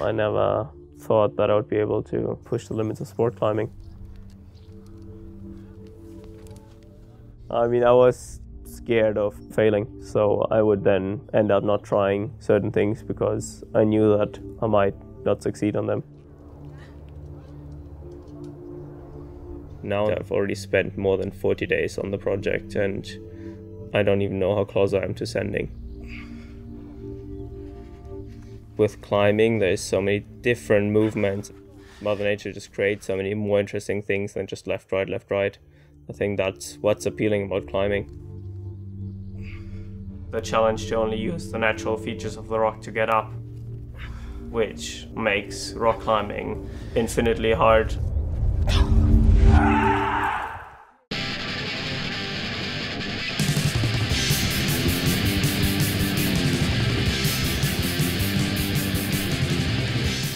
I never thought that I would be able to push the limits of sport climbing. I mean, I was scared of failing, so I would then end up not trying certain things because I knew that I might not succeed on them. Now I've already spent more than 40 days on the project and I don't even know how close I am to sending. With climbing, there's so many different movements. Mother Nature just creates so many more interesting things than just left, right, left, right. I think that's what's appealing about climbing. The challenge to only use the natural features of the rock to get up, which makes rock climbing infinitely hard.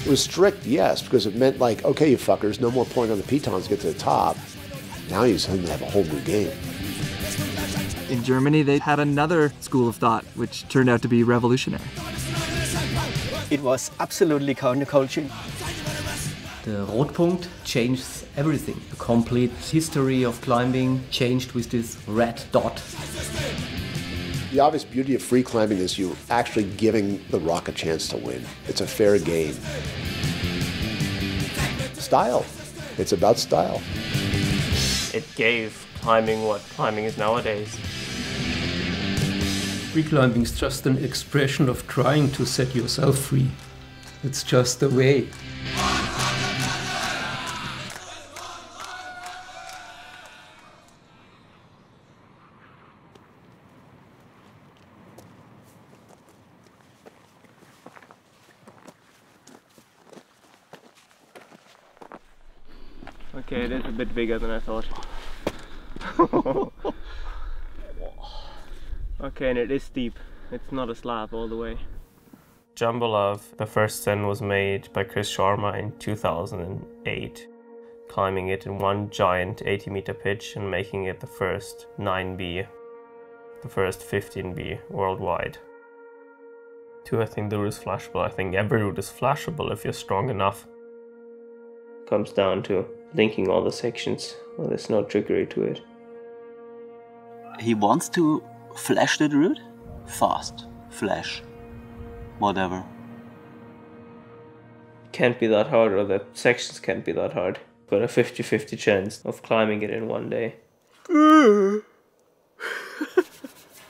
It was strict, yes, because it meant like, okay, you fuckers, no more point on the pitons to get to the top. Now you suddenly have a whole new game. In Germany, they had another school of thought, which turned out to be revolutionary. It was absolutely counterculture. The Rotpunkt changed everything. The complete history of climbing changed with this red dot. The obvious beauty of free climbing is you're actually giving the rock a chance to win. It's a fair game. Style. It's about style. It gave climbing what climbing is nowadays. Free climbing is just an expression of trying to set yourself free. It's just a way. Okay, it is a bit bigger than I thought. Okay, and it is steep. It's not a slab all the way. Jumbolov, the first sen was made by Chris Sharma in 2008, climbing it in one giant 80-meter pitch and making it the first 9B, the first 15B worldwide. Two, I think the route is flashable. I think every route is flashable if you're strong enough. Comes down to linking all the sections. Well, there's no trickery to it. He wants to flash that route? Fast. Flash. Whatever. Can't be that hard, or the sections can't be that hard. Got a 50-50 chance of climbing it in one day.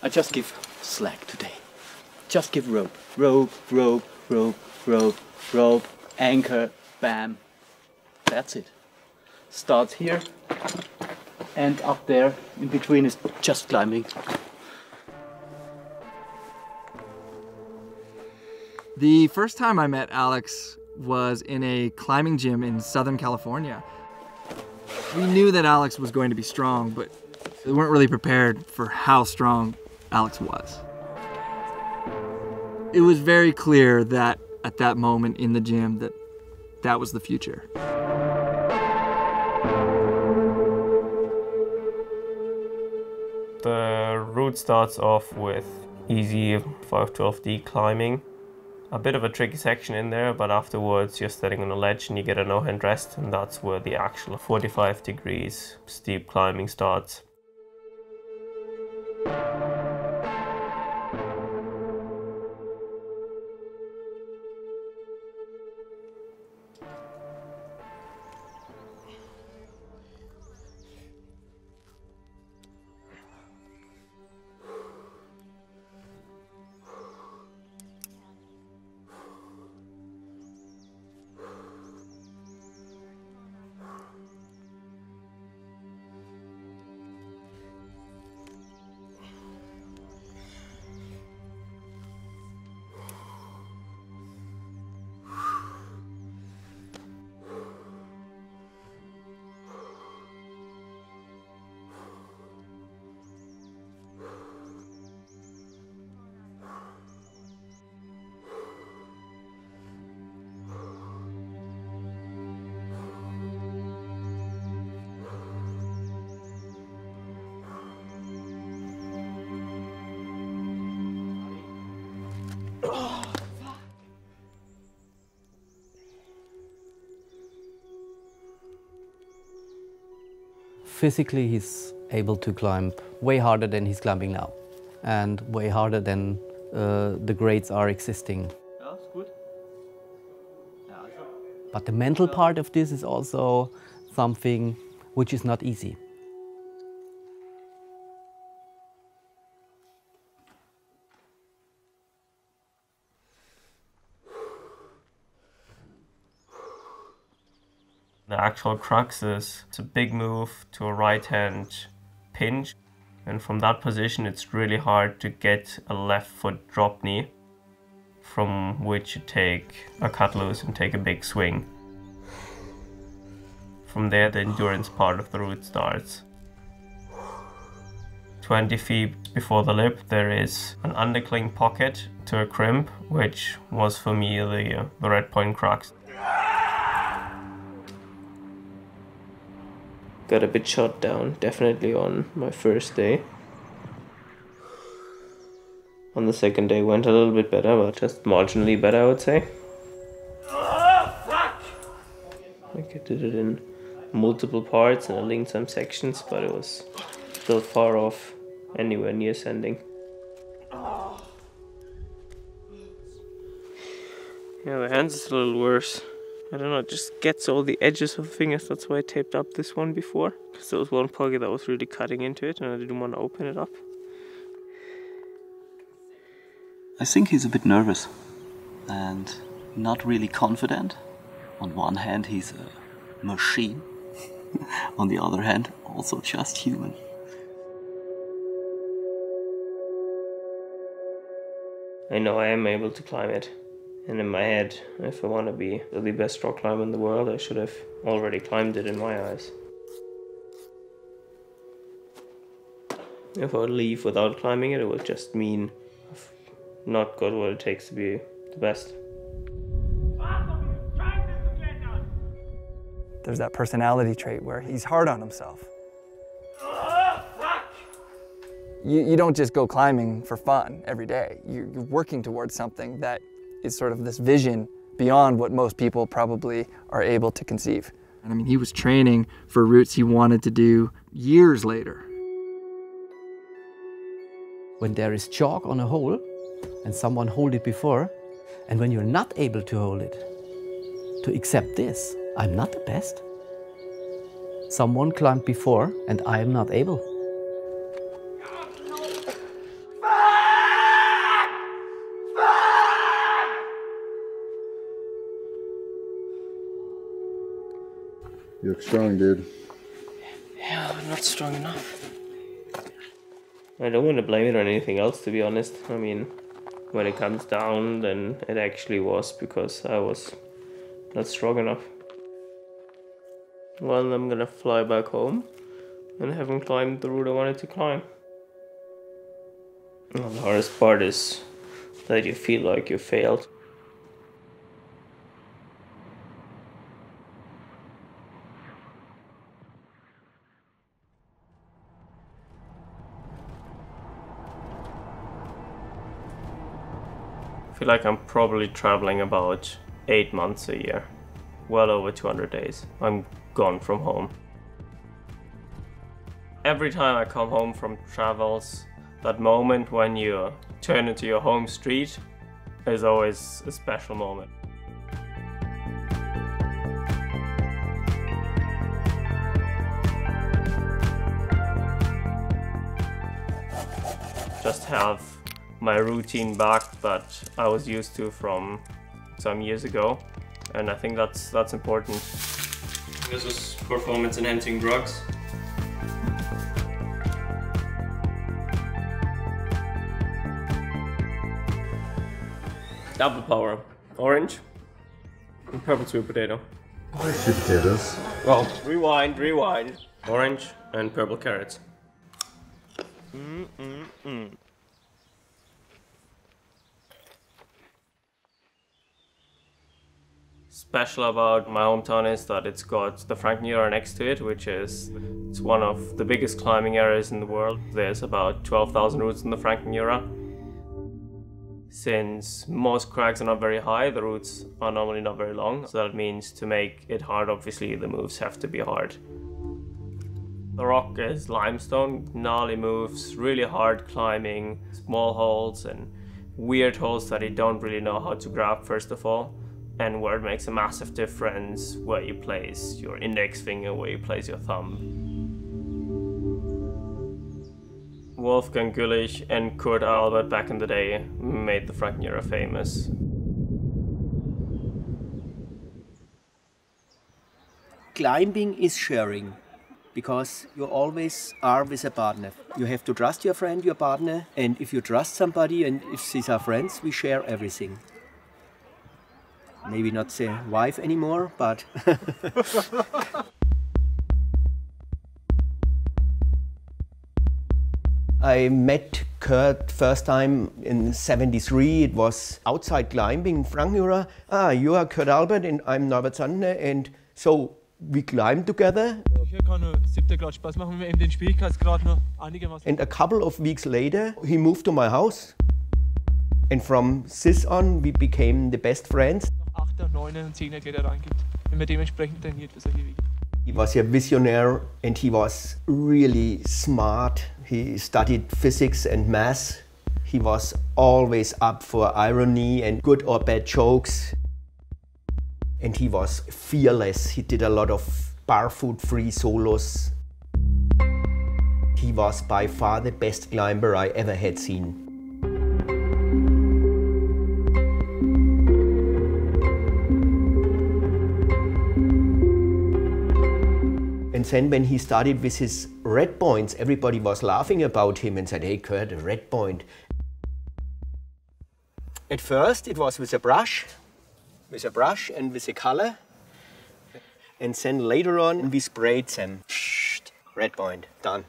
I just give slack today. Just give rope. Rope, rope, rope, rope, rope, anchor, bam. That's it. Starts here and up there. In between is just climbing. The first time I met Alex was in a climbing gym in Southern California. We knew that Alex was going to be strong, but we weren't really prepared for how strong Alex was. It was very clear that at that moment in the gym that was the future. The route starts off with easy 512D climbing. A bit of a tricky section in there, but afterwards you're standing on a ledge and you get a no-hand rest, and that's where the actual 45 degrees steep climbing starts. physically he's able to climb way harder than he's climbing now, and way harder than the grades are existing. That's good. But the mental part of this is also something which is not easy. The actual crux is it's a big move to a right-hand pinch, and from that position it's really hard to get a left foot drop knee from which you take a cut loose and take a big swing. From there the endurance part of the route starts. 20 feet before the lip there is an undercling pocket to a crimp, which was for me the Rotpunkt crux. Got a bit shot down, definitely on my first day. On the second day went a little bit better, but just marginally better, I would say. Like I did it in multiple parts and I linked some sections, but it was still far off anywhere near sending. Yeah, the hands is a little worse. I don't know, it just gets all the edges of the fingers. That's why I taped up this one before, because there was one pocket that was really cutting into it and I didn't want to open it up. I think he's a bit nervous and not really confident. On one hand, he's a machine. On the other hand, also just human. I know I am able to climb it. And in my head, if I want to be the best rock climber in the world, I should have already climbed it in my eyes. If I would leave without climbing it, it would just mean I've not got what it takes to be the best. There's that personality trait where he's hard on himself. You don't just go climbing for fun every day. You're working towards something that is sort of this vision beyond what most people probably are able to conceive. And I mean, he was training for routes he wanted to do years later. When there is chalk on a hole and someone hold it before, and when you're not able to hold it, to accept this, I'm not the best. Someone climbed before and I am not able. You look strong, dude. Yeah, I'm not strong enough. I don't want to blame it on anything else, to be honest. I mean, when it comes down, then it actually was because I was not strong enough. Well, I'm gonna fly back home and haven't climbed the route I wanted to climb. Well, the hardest part is that you feel like you failed. I feel like I'm probably traveling about 8 months a year. Well over 200 days. I'm gone from home. Every time I come home from travels, that moment when you turn into your home street is always a special moment. Just have my routine back that I was used to from some years ago, and I think that's important. This is performance enhancing drugs. Apple power, orange, and purple sweet potato. I like sweet potatoes. Well, rewind. Orange and purple carrots. Special about my hometown is that it's got the Frankenjura next to it, which is it's one of the biggest climbing areas in the world. There's about 12,000 routes in the Frankenjura. Since most crags are not very high, the routes are normally not very long, so that means to make it hard, obviously the moves have to be hard. The rock is limestone, gnarly moves, really hard climbing, small holes and weird holes that you don't really know how to grab first of all, and where it makes a massive difference where you place your index finger, where you place your thumb. Wolfgang Güllich and Kurt Albert back in the day made the Frankenjäger famous. Climbing is sharing, because you always are with a partner. You have to trust your friend, your partner, and if you trust somebody and if these are friends, we share everything. Maybe not the wife anymore, but... I met Kurt first time in '73. It was outside climbing in Frankenjäger. You are Kurt Albert and I'm Norbert Sandner, and so we climbed together. And a couple of weeks later, he moved to my house. And from this on, we became the best friends. He was a visionary and he was really smart. He studied physics and math. He was always up for irony and good or bad jokes. And he was fearless. He did a lot of barefoot free solos. He was by far the best climber I ever had seen. And then when he started with his red points, everybody was laughing about him and said, "Hey Kurt, a red point." At first it was with a brush and with a color. And then later on we sprayed them. Red point, done.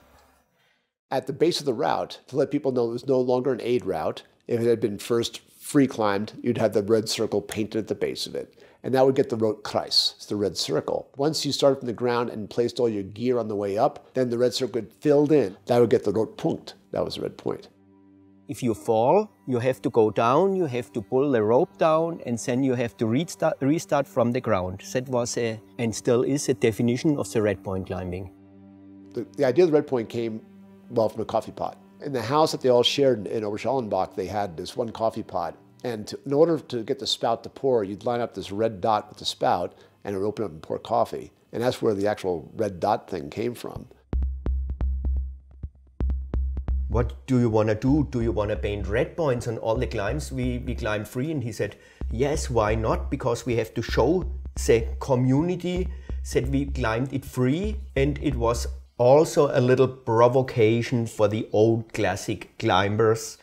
At the base of the route, to let people know it was no longer an aid route, if it had been first free climbed, you'd have the red circle painted at the base of it. And that would get the Rotkreis, it's the red circle. Once you started from the ground and placed all your gear on the way up, then the red circle filled in. That would get the Rotpunkt. That was the red point. If you fall, you have to go down, you have to pull the rope down, and then you have to restart from the ground. That was and still is a definition of the red point climbing. The idea of the red point came, well, from a coffee pot. In the house that they all shared in Oberschallenbach, they had this one coffee pot. And in order to get the spout to pour, you'd line up this red dot with the spout, and it would open up and pour coffee. And that's where the actual red dot thing came from. What do you want to do? Do you want to paint red points on all the climbs we climbed free? And he said, yes, why not? Because we have to show the community that we climbed it free, and it was also a little provocation for the old classic climbers.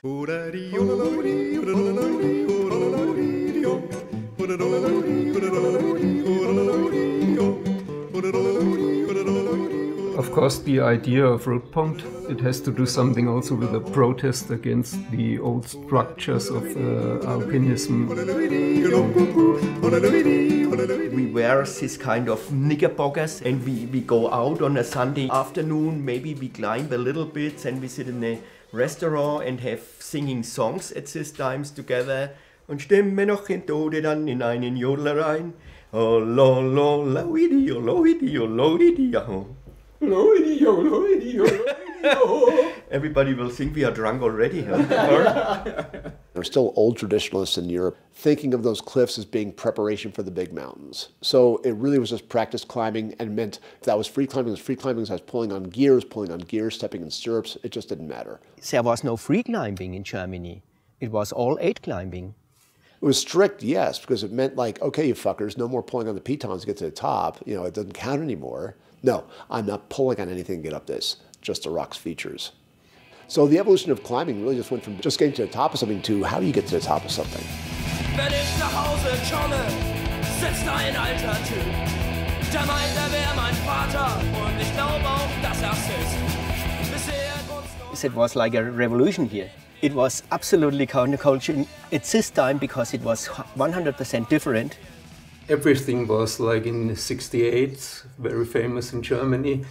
Of course, the idea of Rotpunkt, it has to do something also with a protest against the old structures of alpinism. We wear this kind of knickerbockers and we go out on a Sunday afternoon, maybe we climb a little bit, and we sit in a restaurant and have singing songs at these times together. Und stimmen noch in Tode dann in einen Jodler rein. Oh, lo, lo, lo-idi, oh, lo-idi, oh, lo-idi, oh. Everybody will think we are drunk already. Huh? There are still old traditionalists in Europe thinking of those cliffs as being preparation for the big mountains. So it really was just practice climbing, and meant if that was free climbing, it was free climbing. As I was pulling on gears, stepping in stirrups. It just didn't matter. There was no free climbing in Germany. It was all aid climbing. It was strict, yes, because it meant like, okay, you fuckers, no more pulling on the pitons to get to the top. You know, it doesn't count anymore. No, I'm not pulling on anything to get up this, just the rock's features. So the evolution of climbing really just went from just getting to the top of something to how do you get to the top of something. Wenn ich nach Hause komme, sitzt ein alter Typ. Der meint, er wär mein Vater und ich glaube auch, dass er's ist. It was like a revolution here. It was absolutely counterculture at this time because it was 100% different. Everything was like in '68, very famous in Germany,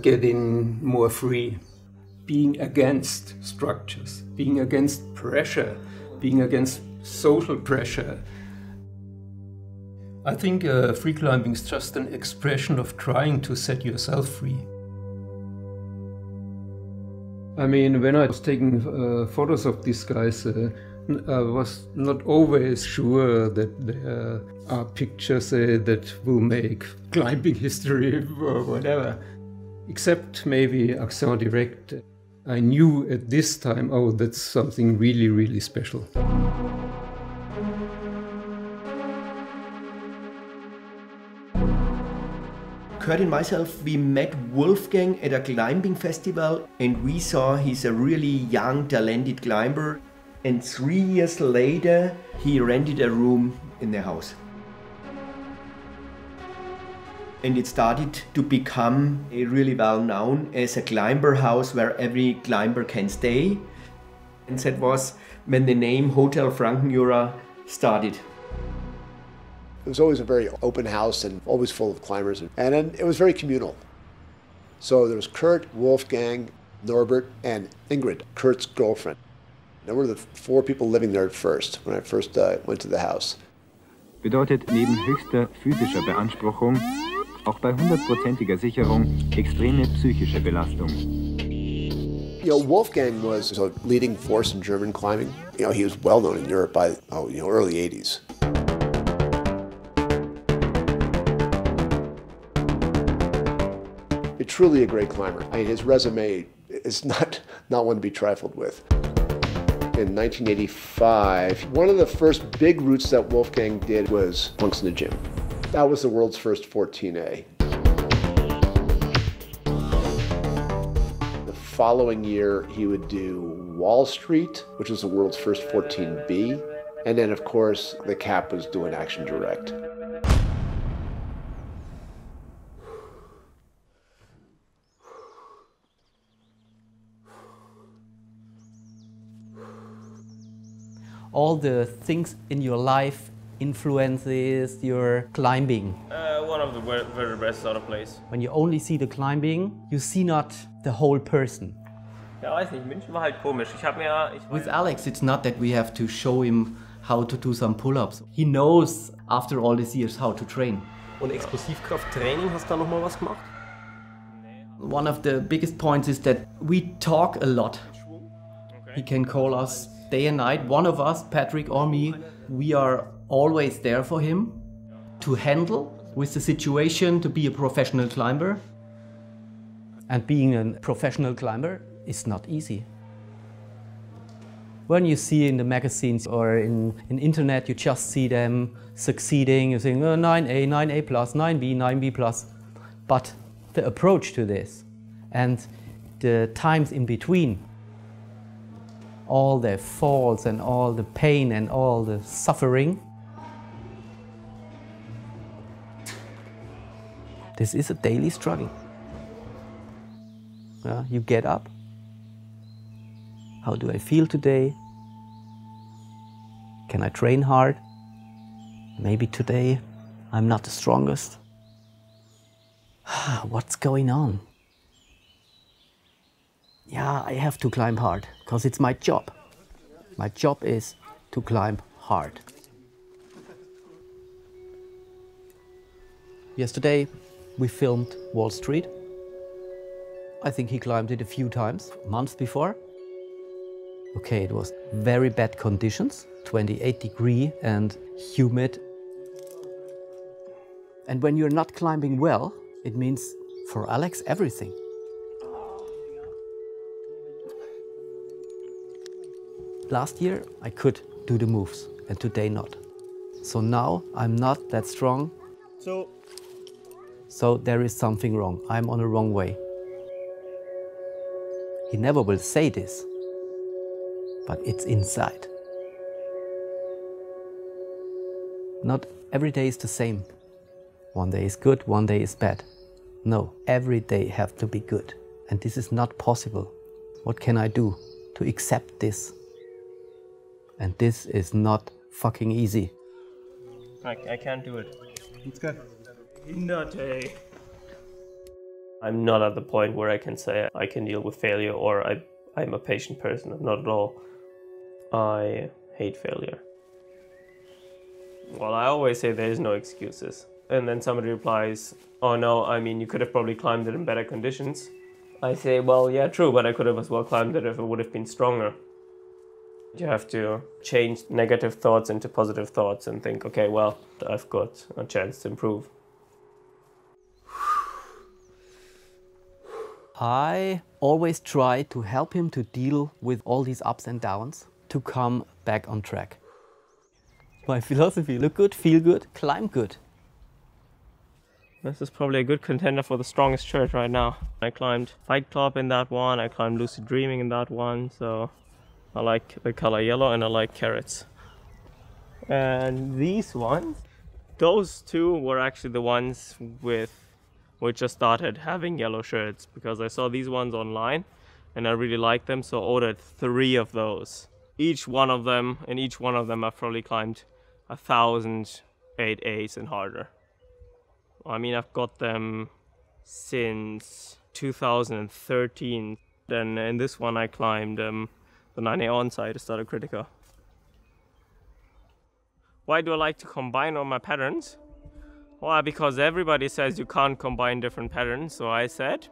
getting more free, being against structures, being against pressure, being against social pressure. I think free climbing is just an expression of trying to set yourself free. I mean, when I was taking photos of these guys, I was not always sure that there are pictures that will make climbing history or whatever. Except maybe Accent Direct. I knew at this time, oh, that's something really, really special. Kurt and myself, we met Wolfgang at a climbing festival and we saw he's a really young, talented climber. And 3 years later, he rented a room in the house. And it started to become really well known as a climber house where every climber can stay. And that was when the name Hotel Frankenjura started. It was always a very open house and always full of climbers. And then it was very communal. So there was Kurt, Wolfgang, Norbert, and Ingrid, Kurt's girlfriend. There were the 4 people living there at first, when I first went to the house. Bedeutet neben höchster physischer Beanspruchung auch bei 100%iger Sicherung extreme psychische Belastung. You know, Wolfgang was a leading force in German climbing. You know, he was well known in Europe by early 80s. Truly a great climber. I mean, his resume is not one to be trifled with. In 1985, one of the first big routes that Wolfgang did was Punks in the Gym. That was the world's first 14A. The following year, he would do Wall Street, which was the world's first 14B. And then, of course, the cap was doing Action Direct. All the things in your life influences your climbing. One of the very best out of place. When you only see the climbing, you see not the whole person. Ja, weiß nicht, München war halt komisch. With Alex, it's not that we have to show him how to do some pull-ups. He knows after all these years how to train. Und Explosivkrafttraining, hast du da noch mal was gemacht? One of the biggest points is that we talk a lot. He can call us day and night. One of us, Patrick or me, we are always there for him to handle with the situation, to be a professional climber. And being a professional climber is not easy. When you see in the magazines or in internet, you just see them succeeding, you think, oh, 9A, 9A plus, 9B, 9B plus. But the approach to this and the times in between, all the falls and all the pain and all the suffering, this is a daily struggle. You get up. How do I feel today? Can I train hard? Maybe today I'm not the strongest. What's going on? Yeah, I have to climb hard, because it's my job. My job is to climb hard. Yesterday, we filmed Wall Street. I think he climbed it a few times, months before. Okay, it was very bad conditions, 28 degrees and humid. And when you're not climbing well, it means for Alex everything. Last year I could do the moves and today not. So now I'm not that strong. So there is something wrong. I'm on the wrong way. He never will say this, but it's inside. Not every day is the same. One day is good, one day is bad. No, every day have to be good. And this is not possible. What can I do to accept this? And this is not fucking easy. I can't do it. It's good. I'm not at the point where I can say I can deal with failure or I'm a patient person. Not at all. I hate failure. Well, I always say there's no excuses. And then somebody replies, oh no, I mean, you could have probably climbed it in better conditions. I say, well, yeah, true, but I could have as well climbed it if it would have been stronger. You have to change negative thoughts into positive thoughts and think, okay, well, I've got a chance to improve. I always try to help him to deal with all these ups and downs, to come back on track. My philosophy: look good, feel good, climb good. This is probably a good contender for the strongest shirt right now. I climbed Fight Club in that one, I climbed Lucid Dreaming in that one, so I like the color yellow and I like carrots. And these ones, those two were actually the ones which just started having yellow shirts, because I saw these ones online and I really liked them, so I ordered 3 of those. Each one of them I've probably climbed 1,000 8As and harder. I mean, I've got them since 2013. Then in this one I climbed the 9A on-site to start a Critica. Why do I like to combine all my patterns? Well, because everybody says you can't combine different patterns, so I said,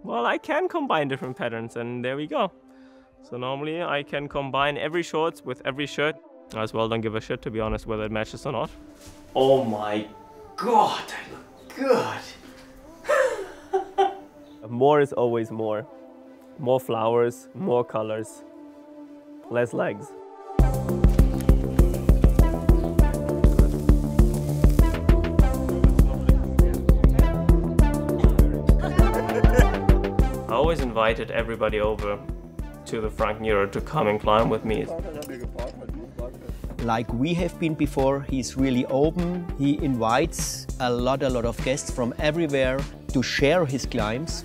well, I can combine different patterns, and there we go. So normally I can combine every shorts with every shirt. I as well don't give a shit, to be honest, whether it matches or not. Oh my god, I look good! More is always more. More flowers, more colors, less legs. I always invited everybody over to the Frank Nero to come and climb with me. Like we have been before, he's really open. He invites a lot of guests from everywhere to share his climbs.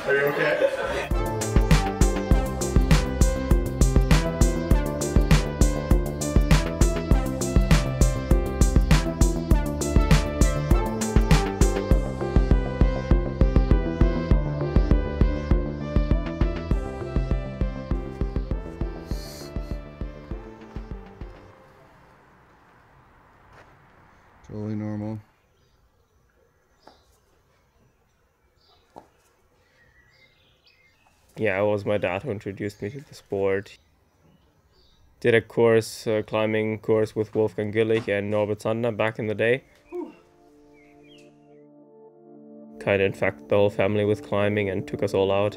Are you okay? Totally normal. Yeah, it was my dad who introduced me to the sport. Did a course, climbing course with Wolfgang Gillich and Norbert Sander back in the day. Kind of infected the whole family with climbing and took us all out.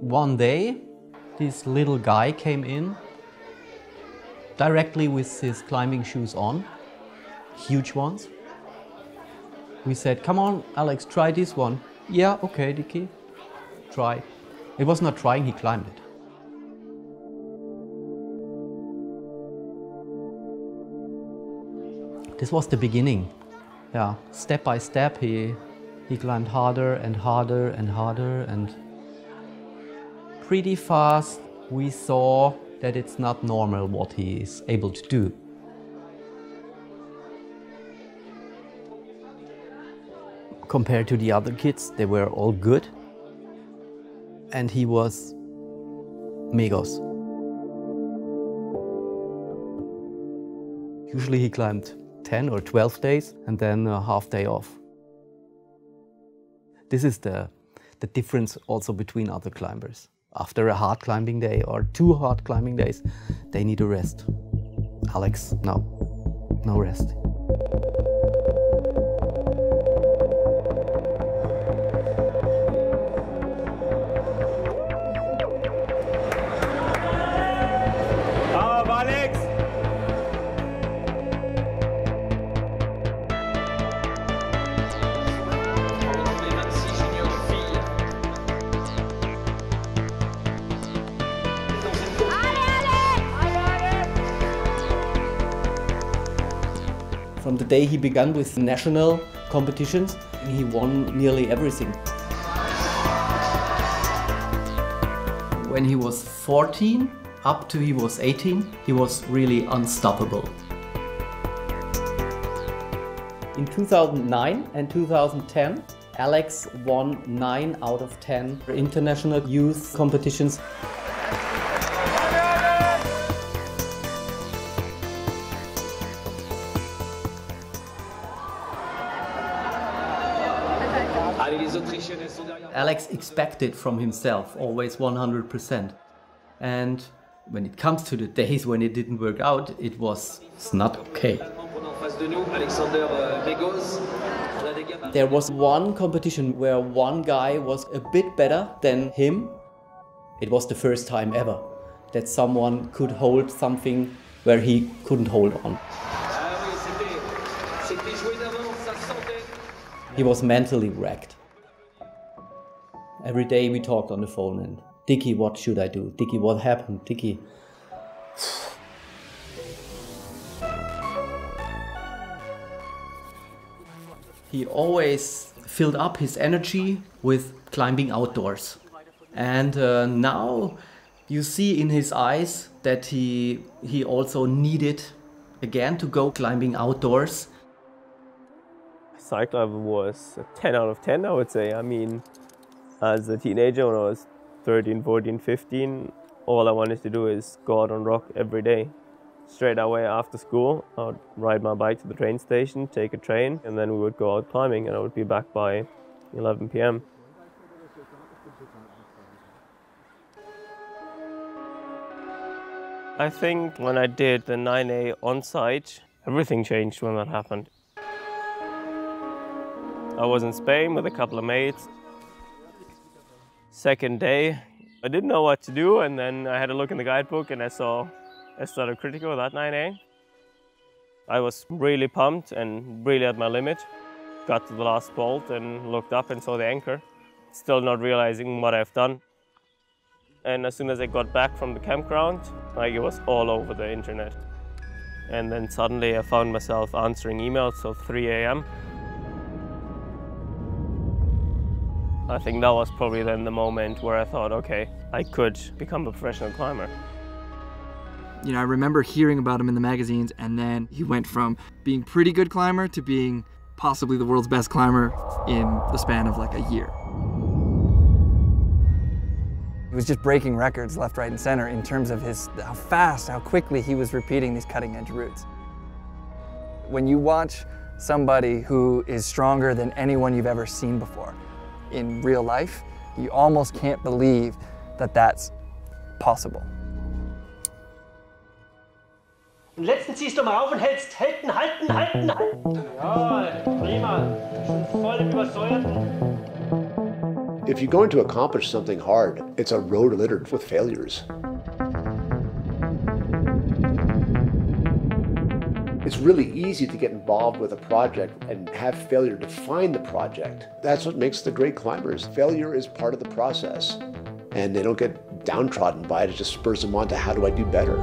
One day, this little guy came in directly with his climbing shoes on, huge ones. We said, come on, Alex, try this one. Yeah, okay, Dicky, try. It was not trying, he climbed it. This was the beginning. Yeah, step by step, he climbed harder and harder and harder, and pretty fast we saw that it's not normal what he is able to do. Compared to the other kids, they were all good, and he was megos. Usually he climbed 10 or 12 days and then a half day off. This is the difference also between other climbers. After a hard climbing day or 2 hard climbing days, they need a rest. Alex, no rest. Alex! From the day he began with national competitions, he won nearly everything. When he was 14, up to he was 18, he was really unstoppable. In 2009 and 2010, Alex won 9 out of 10 international youth competitions. Alex expected from himself always 100%. And when it comes to the days when it didn't work out, it's not okay. There was one competition where one guy was a bit better than him. It was the first time ever that someone could hold something where he couldn't hold on. He was mentally wrecked. Every day we talked on the phone and, Dicky, what should I do? Dicky, what happened? Dicky. He always filled up his energy with climbing outdoors. And now you see in his eyes that he also needed again to go climbing outdoors. Cycling was a 10 out of 10, I would say. I mean, as a teenager, when I was 13, 14, 15, all I wanted to do is go out on rock every day. Straight away after school, I would ride my bike to the train station, take a train, and then we would go out climbing, and I would be back by 11 p.m. I think when I did the 9A on-site, everything changed when that happened. I was in Spain with a couple of mates. Second day, I didn't know what to do, and then I had a look in the guidebook and I saw started critical with that 9A. I was really pumped and really at my limit. Got to the last bolt and looked up and saw the anchor. Still not realizing what I've done. And as soon as I got back from the campground, like, it was all over the internet. And then suddenly I found myself answering emails till 3 a.m. I think that was probably then the moment where I thought, okay, I could become a professional climber. You know, I remember hearing about him in the magazines, and then he went from being a pretty good climber to being possibly the world's best climber in the span of like a year. He was just breaking records left, right, and center in terms of how fast, how quickly he was repeating these cutting-edge routes. When you watch somebody who is stronger than anyone you've ever seen before in real life, you almost can't believe that that's possible. Den letzten ziehst du mal auf und hältst. Halten, halten, halten, halten. Ja, prima. Schon voll im Übersäuerten. If you're going to accomplish something hard, it's a road littered with failures. It's really easy to get involved with a project and have failure define the project. That's what makes the great climbers. Failure is part of the process, and they don't get downtrodden by it. It just spurs them on to how do I do better.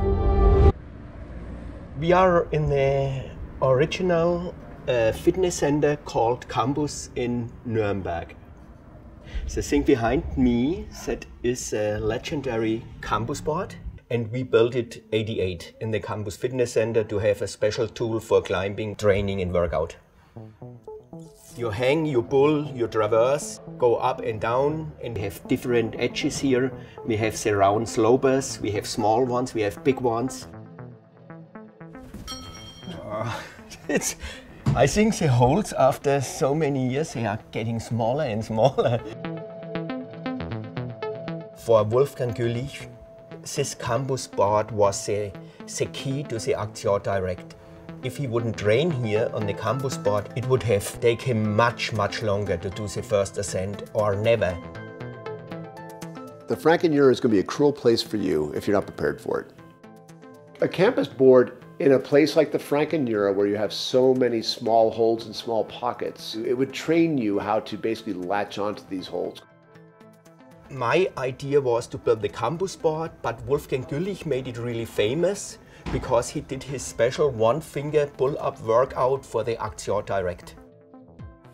We are in the original fitness center called Campus in Nuremberg. The thing behind me that is a legendary campus board, and we built it 88 in the Campus Fitness Center to have a special tool for climbing, training and workout. You hang, you pull, you traverse, go up and down, and we have different edges here. We have the round slopers, we have small ones, we have big ones. I think the holes after so many years they are getting smaller and smaller. For Wolfgang Güllich, this campus board was the key to the Action Direct. If he wouldn't train here on the campus board, it would have taken him much longer to do the first ascent, or never. The Franken-Jura is going to be a cruel place for you if you're not prepared for it. A campus board in a place like the Franken-Jura, where you have so many small holes and small pockets, it would train you how to basically latch onto these holes. My idea was to build the campus board, but Wolfgang Güllich made it really famous because he did his special one-finger pull-up workout for the Action Direct.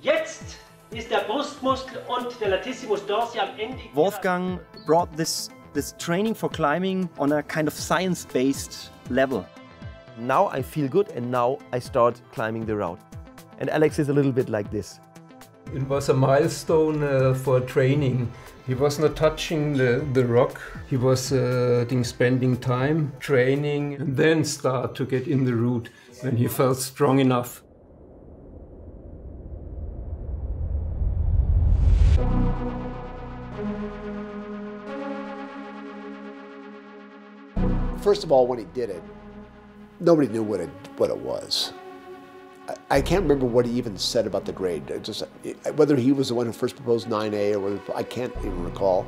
Jetzt ist der Brustmuskel und der Latissimus dorsi am Ende. Wolfgang brought this training for climbing on a kind of science-based level. Now I feel good, and now I start climbing the route. And Alex is a little bit like this. It was a milestone for training. He was not touching the rock. He was spending time training and then start to get in the route when he felt strong enough. First of all, when he did it, nobody knew what it was. I can't remember what he even said about the grade. Just whether he was the one who first proposed 9A or whether, I can't even recall.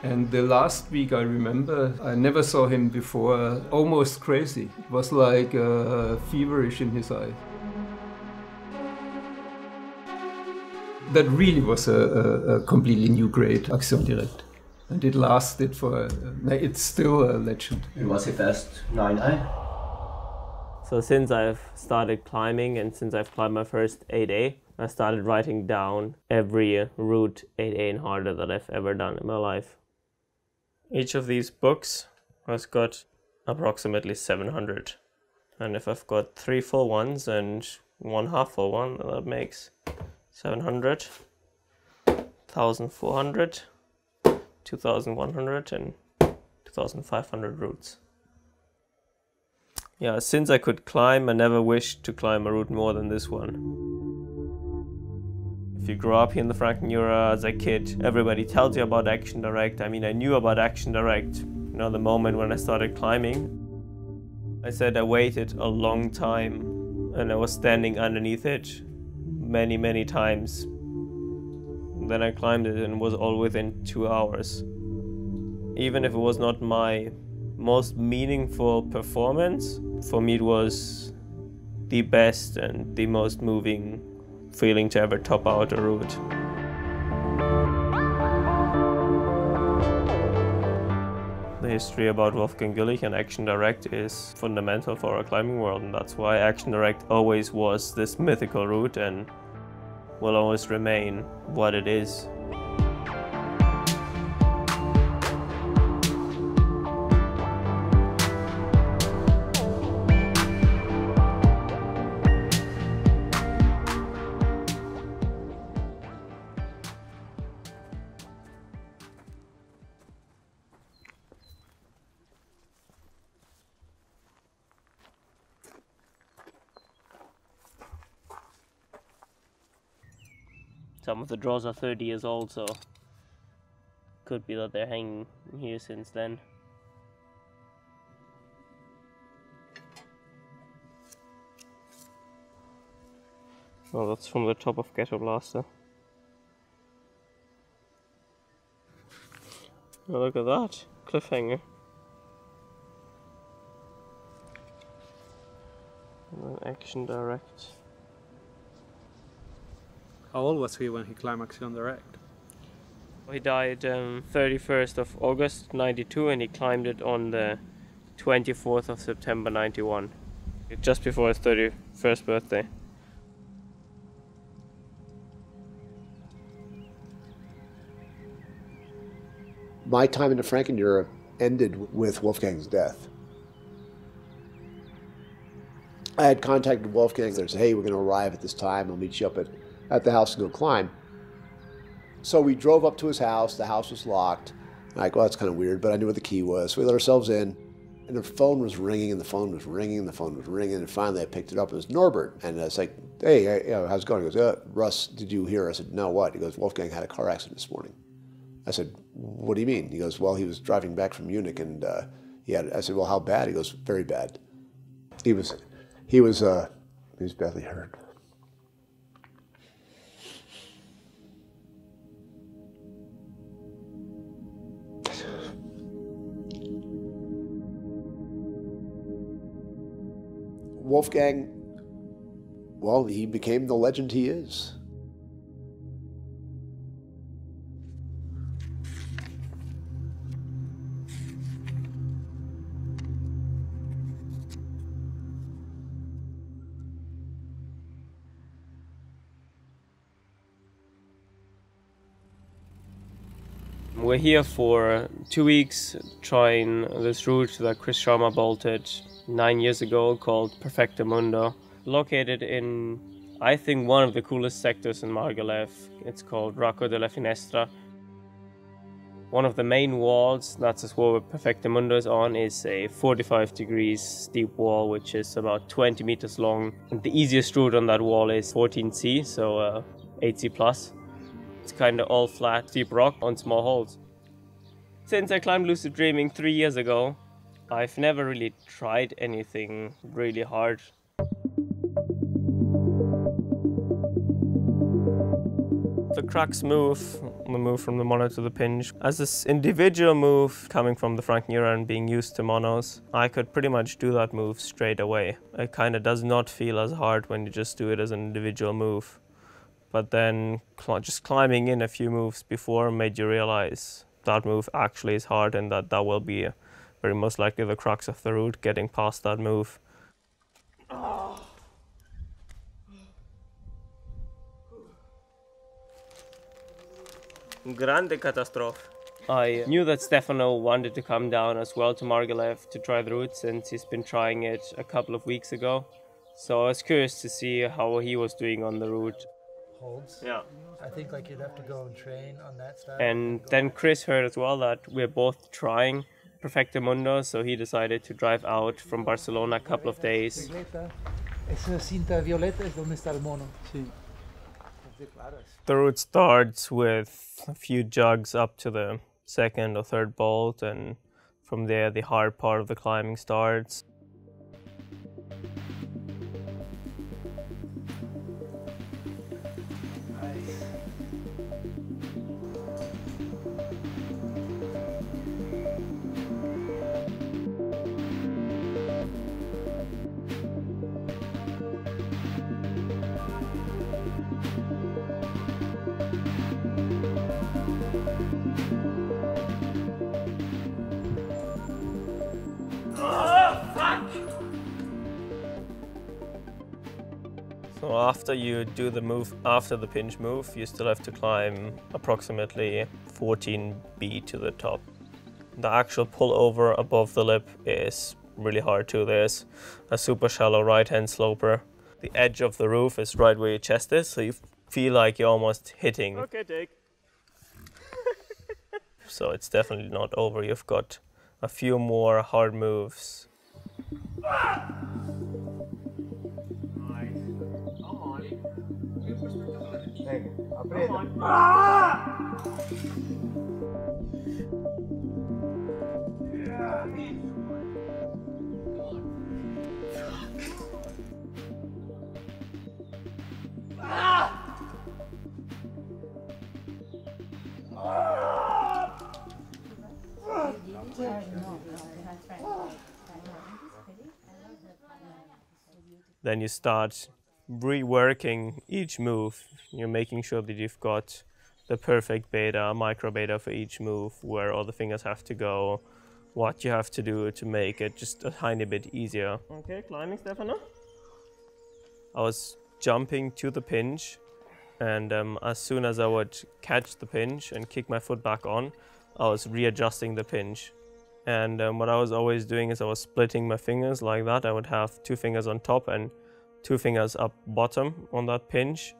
And the last week I remember, I never saw him before, almost crazy. It was like feverish in his eyes. That really was a completely new grade, Action Direct. And it lasted for, it's still a legend. And was he first 9A? So since I've started climbing and since I've climbed my first 8A, I started writing down every route 8A and harder that I've ever done in my life. Each of these books has got approximately 700. And if I've got 3 full ones and 1 half full one, that makes 700, 1,400, 2,100 and 2,500 routes. Yeah, since I could climb, I never wished to climb a route more than this one. If you grow up here in the Franken-Jura as a kid, everybody tells you about Action Direct. I mean, I knew about Action Direct, you know, the moment when I started climbing. I said I waited a long time and I was standing underneath it many, many times. Then I climbed it and it was all within 2 hours. Even if it was not my most meaningful performance, for me it was the best and the most moving feeling to ever top out a route. The history about Wolfgang Güllich and Action Direct is fundamental for our climbing world, and that's why Action Direct always was this mythical route and will always remain what it is. Some of the draws are 30 years old, so could be that they're hanging here since then. Oh, that's from the top of Ghetto Blaster. Oh, look at that cliffhanger. And then Action Direct. How old was he when he climbed Action Direct? He died 31st of August 92 and he climbed it on the 24th of September 91, just before his 31st birthday. My time in the Franken-Jura ended with Wolfgang's death. I had contacted Wolfgang. They said, hey, we're going to arrive at this time. I'll meet you up at the house and go climb. So we drove up to his house. The house was locked. And I go, that's kind of weird, but I knew where the key was. So we let ourselves in. And the phone was ringing, and the phone was ringing, and the phone was ringing. And finally I picked it up. It was Norbert. And I was like, hey, how's it going? He goes, Russ, did you hear? I said, no, what? He goes, Wolfgang had a car accident this morning. I said, what do you mean? He goes, well, he was driving back from Munich, and I said, well, how bad? He goes, very bad. He was badly hurt. Wolfgang, well, he became the legend he is. We're here for 2 weeks trying this route that Chris Sharma bolted 9 years ago called Perfecto, located in, I think, one of the coolest sectors in Margalef. It's called Rocco de la Finestra. One of the main walls, that's this wall where Perfecto is on, is a 45 degrees steep wall, which is about 20 meters long. And the easiest route on that wall is 14C, so 8C plus. It's kind of all flat, steep rock on small holes. Since I climbed Lucid Dreaming 3 years ago, I've never really tried anything really hard. The crux move, the move from the mono to the pinch, as this individual move coming from the Frankenura and being used to monos, I could pretty much do that move straight away. It kind of does not feel as hard when you just do it as an individual move. But then just climbing in a few moves before made you realize that move actually is hard and that will be very most likely the crux of the route, getting past that move. Grande catastrophe. I knew that Stefano wanted to come down as well to Margalef to try the route since he's been trying it a couple of weeks ago. So I was curious to see how he was doing on the route. Holds. Yeah. I think like you'd have to go and train on that style. And then Chris heard as well that we're both trying Perfecto Mundo, so he decided to drive out from Barcelona a couple of days. Esa cinta violeta es donde está el mono. Sí. The route starts with a few jugs up to the second or third bolt, and from there the hard part of the climbing starts. So after you do the move, after the pinch move, you still have to climb approximately 14B to the top. The actual pull over above the lip is really hard too. There's a super shallow right-hand sloper. The edge of the roof is right where your chest is, so you feel like you're almost hitting. Okay, take. So it's definitely not over. You've got a few more hard moves. Then you start reworking each move. You're making sure that you've got the perfect beta, micro beta for each move, where all the fingers have to go, what you have to do to make it just a tiny bit easier. Okay, climbing, Stefano. I was jumping to the pinch, and as soon as I would catch the pinch and kick my foot back on, I was readjusting the pinch. And what I was always doing is I was splitting my fingers like that. I would have 2 fingers on top and 2 fingers up bottom on that pinch.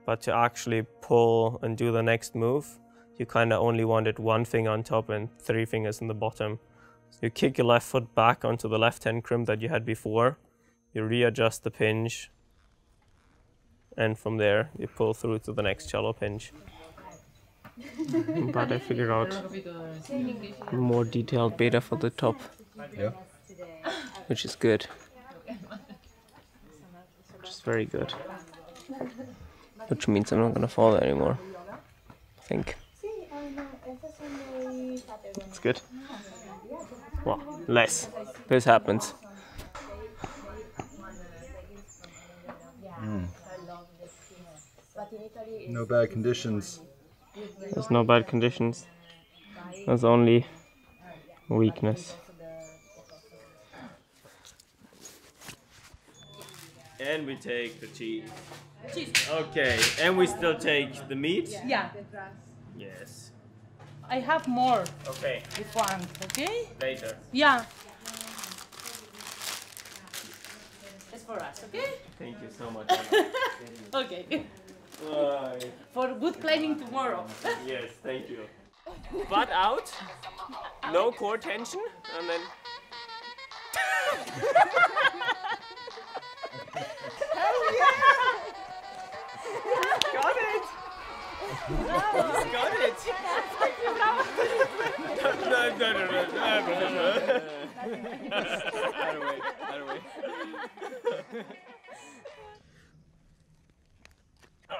But to actually pull and do the next move, you kind of only wanted 1 finger on top and 3 fingers in the bottom. So you kick your left foot back onto the left-hand crimp that you had before. You readjust the pinch. And from there, you pull through to the next shallow pinch. But I figured out more detailed beta for the top, Yeah. which is good. Which is very good. Which means I'm not gonna fall anymore, I think. It's good. Well, less. This happens. No bad conditions. There's no bad conditions. There's only weakness. And we take the cheese. Cheese. Okay, and we still take the meat? Yeah. Yes. I have more. Okay. If one, okay? Later. Yeah. It's for us, okay? Thank you so much. Okay. For good climbing tomorrow. Yes, thank you. Butt out, no core tension, and then. Hell yeah! Got it! He's got it! Out of way, out of way.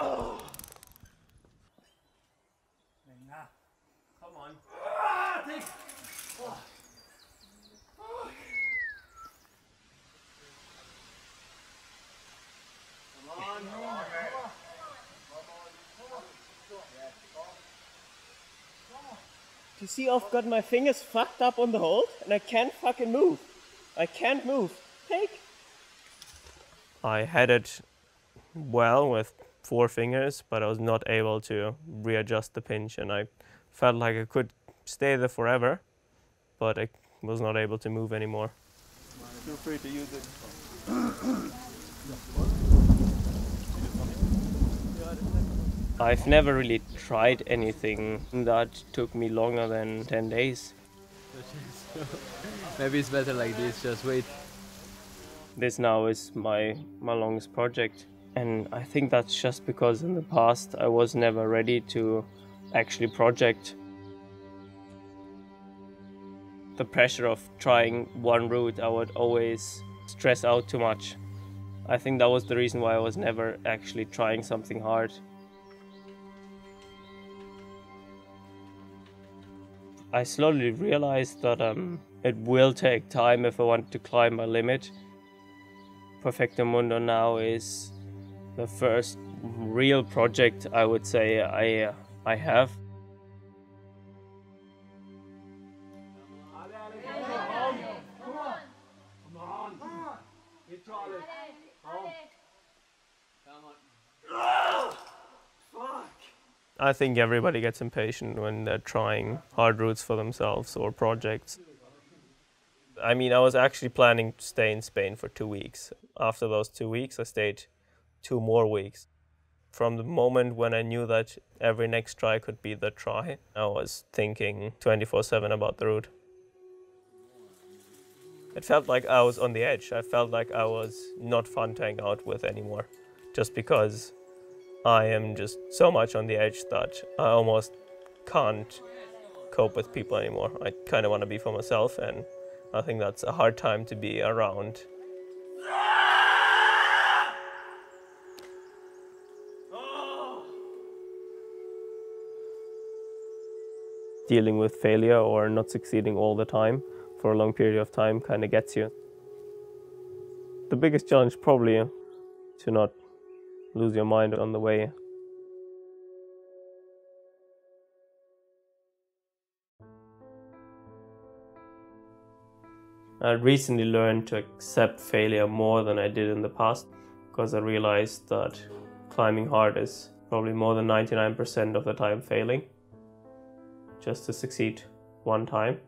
Oh. Come on. You see, I've got my fingers fucked up on the hold and I can't fucking move. I can't move. Take. I had it well with 4 fingers, but I was not able to readjust the pinch, and I felt like I could stay there forever, but I was not able to move anymore. Feel free to use it. I've never really tried anything that took me longer than 10 days. Maybe it's better like this, just wait. This now is my longest project, and I think that's just because in the past I was never ready to actually project. The pressure of trying one route, I would always stress out too much. I think that was the reason why I was never actually trying something hard. I slowly realized that it will take time if I want to climb my limit. Perfecto Mundo now is the first real project I would say I have. I think everybody gets impatient when they're trying hard routes for themselves or projects. I mean, I was actually planning to stay in Spain for 2 weeks. After those 2 weeks, I stayed 2 more weeks. From the moment when I knew that every next try could be the try, I was thinking 24/7 about the route. It felt like I was on the edge. I felt like I was not fun to hang out with anymore, just because I am just so much on the edge that I almost can't cope with people anymore. I kind of want to be for myself, and I think that's a hard time to be around. Dealing with failure or not succeeding all the time for a long period of time kind of gets you. The biggest challenge probably to not lose your mind on the way. I recently learned to accept failure more than I did in the past, because I realized that climbing hard is probably more than 99% of the time failing, just to succeed one time.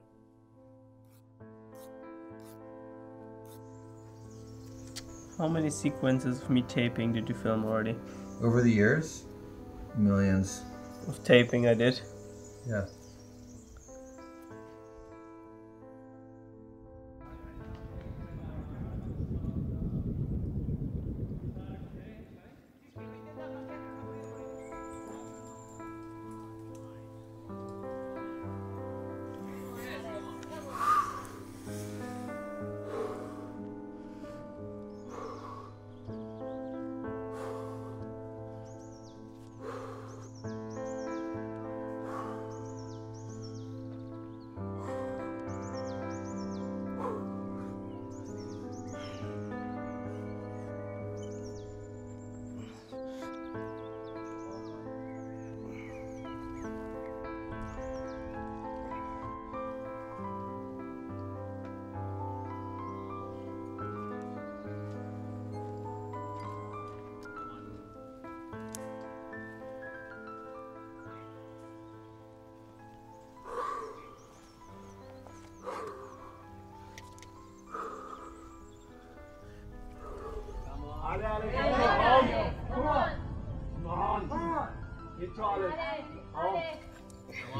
How many sequences of me taping did you film already? Over the years, millions. Of taping I did? Yeah.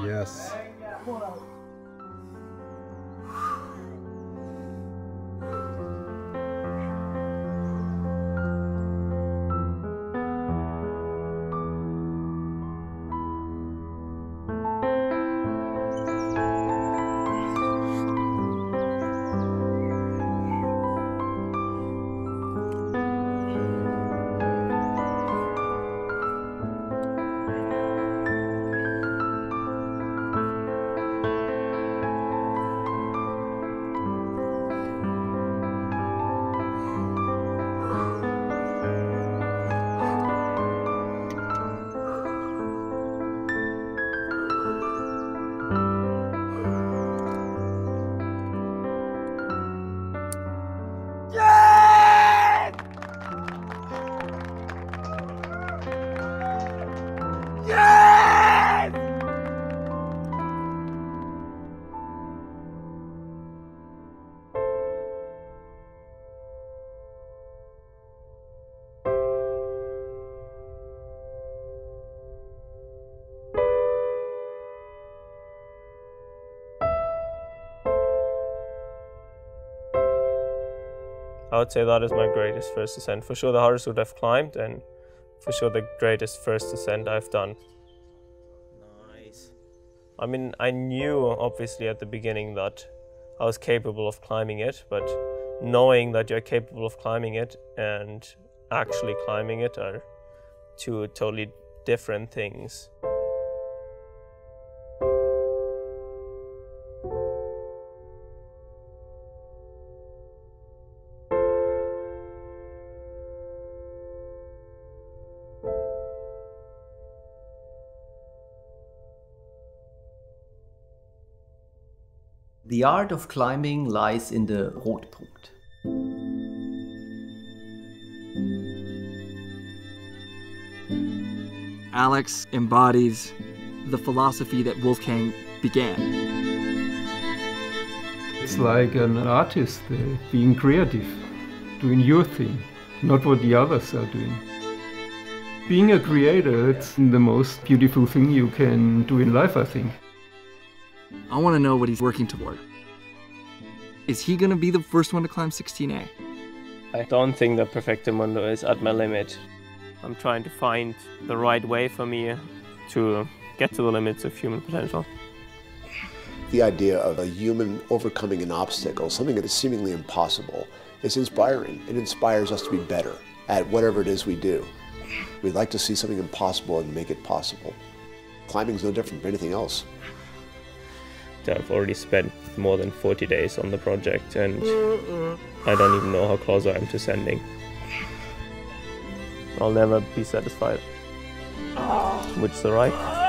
Yes. I would say that is my greatest first ascent. For sure the hardest route I've climbed, and for sure the greatest first ascent I've done. Nice. I mean, I knew obviously at the beginning that I was capable of climbing it, but knowing that you're capable of climbing it and actually climbing it are two totally different things. The art of climbing lies in the Rotpunkt. Alex embodies the philosophy that Wolfgang began. It's like an artist being creative, doing your thing, not what the others are doing. Being a creator, it's the most beautiful thing you can do in life, I think. I want to know what he's working toward. Is he going to be the first one to climb 16A? I don't think that Perfecto Mundo is at my limit. I'm trying to find the right way for me to get to the limits of human potential. The idea of a human overcoming an obstacle, something that is seemingly impossible, is inspiring. It inspires us to be better at whatever it is we do. We'd like to see something impossible and make it possible. Climbing is no different from anything else. I've already spent more than 40 days on the project, and I don't even know how close I am to sending. I'll never be satisfied. Which is alright.